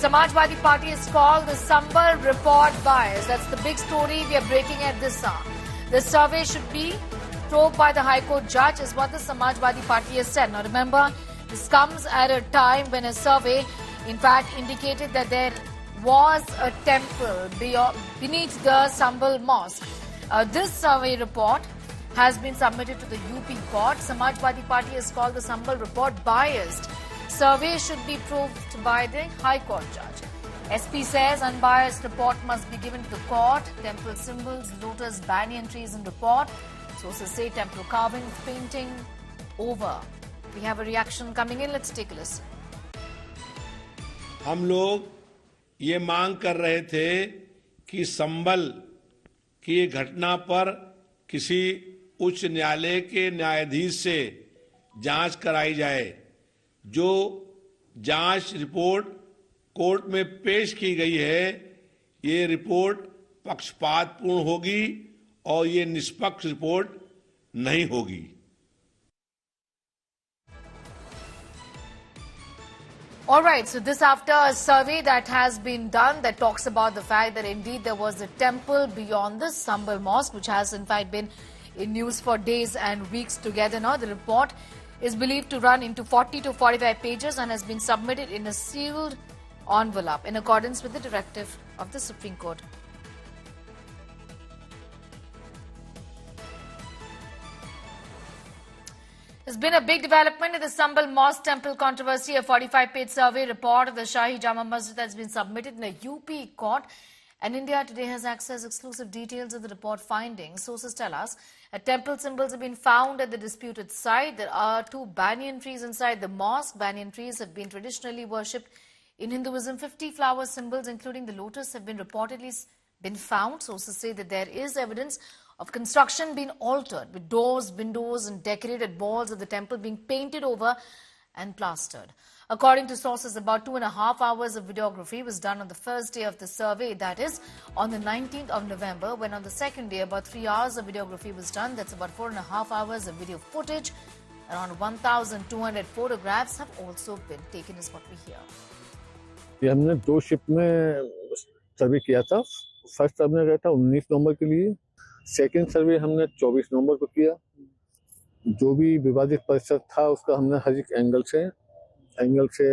Samajwadi Party is called the Sambal Report Bias. That's the big story we are breaking at this hour. The survey should be probed by the High Court judge is what the Samajwadi Party has said. Now remember, this comes at a time when a survey in fact indicated that there was a temple beneath the Sambal Mosque. This survey report has been submitted to the UP court. Samajwadi Party has called the Sambal report biased. Survey should be proved by the High Court judge. SP says unbiased report must be given to the court. Temple symbols, lotus, banyan trees in report. Sources say temple carvings, painting over. We have a reaction coming in. Let's take a listen. हम लोग ये मांग कर रहे थे कि संबल की घटना पर किसी उच्च न्यायालय के न्यायाधीश से जांच कराई जाए। जो जांच रिपोर्ट कोर्ट में पेश की गई है, ये रिपोर्ट पक्षपातपूर्ण होगी और ये निष्पक्ष रिपोर्ट नहीं होगी। All right, so this after a survey that has been done that talks about the fact that indeed there was a temple beyond the Sambal Mosque, which has in fact been in news for days and weeks together now. The report is believed to run into 40 to 45 pages and has been submitted in a sealed envelope in accordance with the directive of the Supreme Court. There's been a big development in the Sambal Mosque Temple controversy. A 45-page survey report of the Shahi Jama Masjid has been submitted in a UP court. And India Today has accessed exclusive details of the report findings. Sources tell us that temple symbols have been found at the disputed site. There are 2 banyan trees inside the mosque. Banyan trees have been traditionally worshipped in Hinduism. 50 flower symbols, including the lotus, have been reportedly been found. Sources say that there is evidence of construction being altered, with doors, windows and decorated walls of the temple being painted over and plastered. According to sources, about 2.5 hours of videography was done on the first day of the survey, that is, on the 19th of November, when on the second day, about 3 hours of videography was done. That's about 4.5 hours of video footage. Around 1,200 photographs have also been taken, is what we hear. ये हमने 2 shift में सर्वे किया था। First सर्वे गया था 19 नवंबर के लिए, second सर्वे हमने 24 नवंबर को किया। जो भी विवादित परिसर था उसका हमने हर एक एंगल से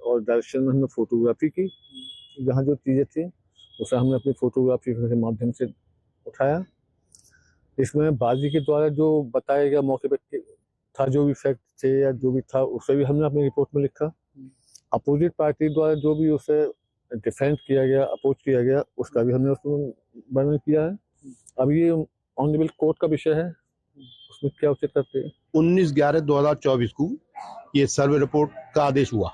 और डायरेक्शन में हमने फोटोग्राफी की। जहाँ जो चीज़ें थी उसे हमने अपनी फोटोग्राफी के माध्यम से उठाया। इसमें बाजी के द्वारा जो बताया गया मौके पर था, जो भी फैक्ट थे या जो भी था, उसे भी हमने अपनी रिपोर्ट में लिखा। अपोजिट पार्टी द्वारा जो भी उसे डिफेंड किया गया, अपोज किया गया, उसका भी हमने उसमें वर्णन किया है। अब ये ऑनरेबल कोर्ट का विषय है, उसमें क्या उचित करते हैं। 19/11/2024 को ये सर्वे रिपोर्ट का आदेश हुआ।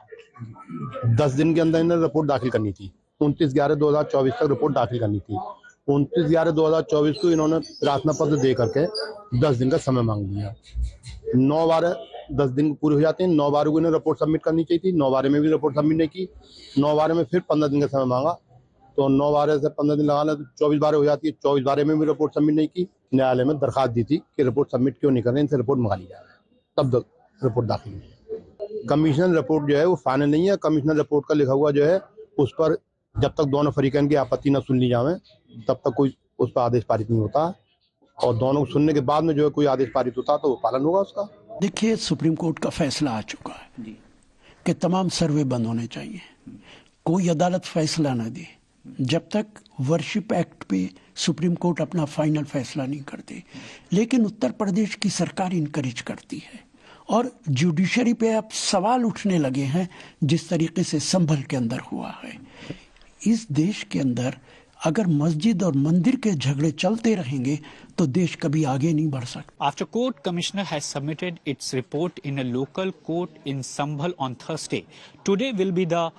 10 दिन के अंदर इन्हें रिपोर्ट दाखिल करनी थी। 29/11/2024 तक रिपोर्ट दाखिल करनी थी। 29/11/2024 को इन्होंने प्रार्थना पत्र दे करके 10 दिन का समय मांग लिया। 9/12 10 दिन पूरे हो जाते हैं। 9/12 को इन्हें रिपोर्ट सबमिट करनी चाहिए थी। 9/12 में भी रिपोर्ट सबमिट नहीं की। 9/12 में फिर 15 दिन का समय मांगा, तो 9/12 से 15 दिन लगाना तो 24/12 हो जाती है। 24/12 में भी रिपोर्ट सबमिट नहीं की। न्यायालय में दरखास्त दी थी कि रिपोर्ट सबमिट क्यों नहीं कर रहे, इनसे रिपोर्ट मंगा ली जाए, तब रिपोर्ट दाखिल हुई। कमिश्नर रिपोर्ट जो है वो फाइनल नहीं है। कमिश्नर रिपोर्ट का लिखा हुआ जो है उस पर जब तक दोनों फरीकैन की आपत्ति न सुन ली जाए तब तक कोई उस पर आदेश पारित नहीं होता, और दोनों को सुनने के बाद में जो है कोई आदेश पारित होता तो वो पालन होगा उसका। देखिए, सुप्रीम कोर्ट का फैसला आ चुका है कि तमाम सर्वे बंद होने चाहिए। कोई अदालत फैसला न दे जब तक वर्शिप एक्ट पे सुप्रीम कोर्ट अपना फाइनल फैसला नहीं करते। लेकिन उत्तर प्रदेश की सरकार इनकरेज करती है और जुडिशरी पे अब सवाल उठने लगे हैं, जिस तरीके से संभल के अंदर हुआ है। इस देश के अंदर अगर मस्जिद और मंदिर के झगड़े चलते रहेंगे तो देश कभी आगे नहीं बढ़ सकता। After court, Commissioner has submitted its report in a local court in Sambhal on Thursday. Today will be the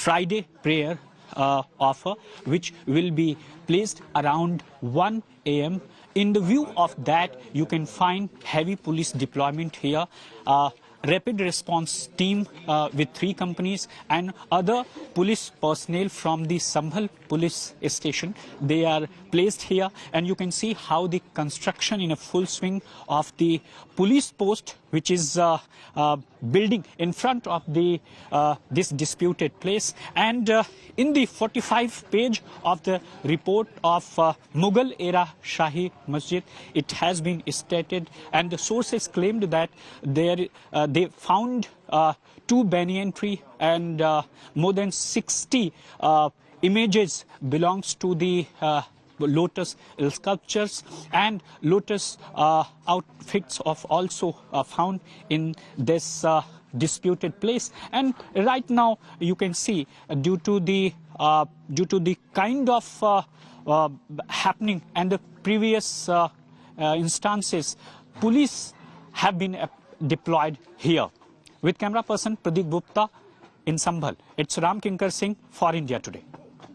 Friday prayer offer, which will be placed around 1 a.m. In the view of that, you can find heavy police deployment here. Rapid response team with 3 companies and other police personnel from the Sambhal police station. They are placed here, and you can see how the construction in a full swing of the police post which is building in front of the this disputed place. And in the 45 page of the report of Mughal era Shahi Masjid, it has been stated, and the sources claimed that they found 2 banyan tree and more than 60 images belongs to the lotus sculptures, and lotus outfits of also found in this disputed place. And right now you can see due to the kind of happening and the previous instances, police have been deployed here. With camera person Pradeep Gupta in Sambhal, it's Ram Kinkar Singh for India Today.